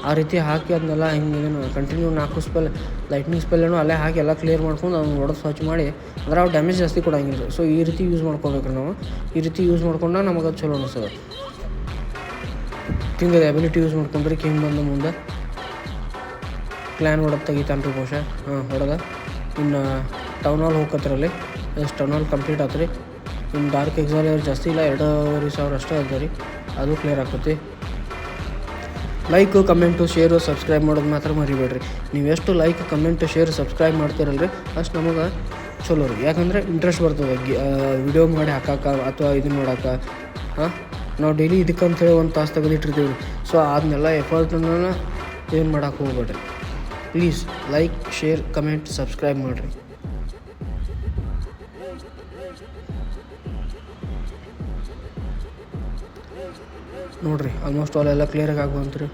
ಆ ರೀತಿ ಹಾಕಿ ಅದನ್ನೆಲ್ಲ ಹಿಂಗೇನು ಕಂಟಿನ್ಯೂ 4 ಸ್ಪೆಲ್ ಲೈಟ್ನಿಂಗ್ ಸ್ಪೆಲ್ಲನ್ನು ಅಲ್ಲೇ ಹಾಕಿ ಎಲ್ಲ ಕ್ಲಿಯರ್ ಮಾಡ್ಕೊಂಡು ಅದನ್ನು ಹೊಡೆದು ಸ್ವಚ್ಛ ಮಾಡಿ ಅಂದ್ರೆ ಅವು ಡ್ಯಾಮೇಜ್ ಜಾಸ್ತಿ ಕೊಡೋಂಗಿಲ್ಲ. ಸೊ ಈ ರೀತಿ ಯೂಸ್ ಮಾಡ್ಕೋಬೇಕ್ರಿ ನಾವು. ಈ ರೀತಿ ಯೂಸ್ ಮಾಡ್ಕೊಂಡ್ರೆ ನಮಗೆ ಅದು ಚಲೋ ಅನಿಸ್ತದೆ. ಕಿಂಗದ ಎಬಿಲಿಟಿ ಯೂಸ್ ಮಾಡ್ಕೊಂಡ್ರಿ ಕಿಂಗ್ ಬಂದು ಮುಂದೆ ಕ್ಲ್ಯಾನ್ ಹೊಡೆದು ತೆಗಿತಾನೆ ರೀ ಬಹುಶಃ. ಹೊಡೆದ ಇನ್ನು ಟೌನ್ ಹಾಲ್ ಹೋಗತ್ತರಲ್ಲಿ ಎಷ್ಟು ಟೌನ್ ಹಾಲ್ ಕಂಪ್ಲೀಟ್ ಆತು ರೀ. ಇನ್ನು ಡಾರ್ಕ್ ಎಕ್ಸಾಲಿಯರ್ ಜಾಸ್ತಿ ಇಲ್ಲ, 2,500 ಅಷ್ಟೇ ಅದ ರೀ, ಅದು ಕ್ಲಿಯರ್ ಆಗ್ತೈತಿ. ಲೈಕು ಕಮೆಂಟು ಶೇರು ಸಬ್ಸ್ಕ್ರೈಬ್ ಮಾಡೋದು ಮಾತ್ರ ಮರಿಬೇಡ್ರಿ. ನೀವು ಎಷ್ಟು ಲೈಕ್ ಕಮೆಂಟು ಶೇರ್ ಸಬ್ಸ್ಕ್ರೈಬ್ ಮಾಡ್ತೀರಲ್ರಿ ಅಷ್ಟು ನಮಗೆ ಚಲೋ ರೀ. ಯಾಕಂದರೆ ಇಂಟ್ರೆಸ್ಟ್ ಬರ್ತದೆ ವಿಡಿಯೋ ಮಾಡಿ ಹಾಕಕ್ಕೆ ಅಥವಾ ಇದನ್ನು ಮಾಡೋಕೆ. ನಾವು ಡೈಲಿ ಇದಕ್ಕಂತೇಳಿ 1 ತಾಸು ತೆಗೆದಿಟ್ಟಿರ್ತೀವಿ ರೀ. ಸೊ ಅದನ್ನೆಲ್ಲ ಎಫರ್ಟನ್ನು ಏನು ಮಾಡೋಕೆ ಹೋಗ್ಬೇಡ್ರಿ. Please like share comment subscribe ಮಾಡಿರಿ. ನೋಡಿರಿ ಆಲ್ಮೋಸ್ಟ್ ಆಲ್ ಎಲ್ಲ ಕ್ಲಿಯರಾಗಿ ಬಂತು ರೀ.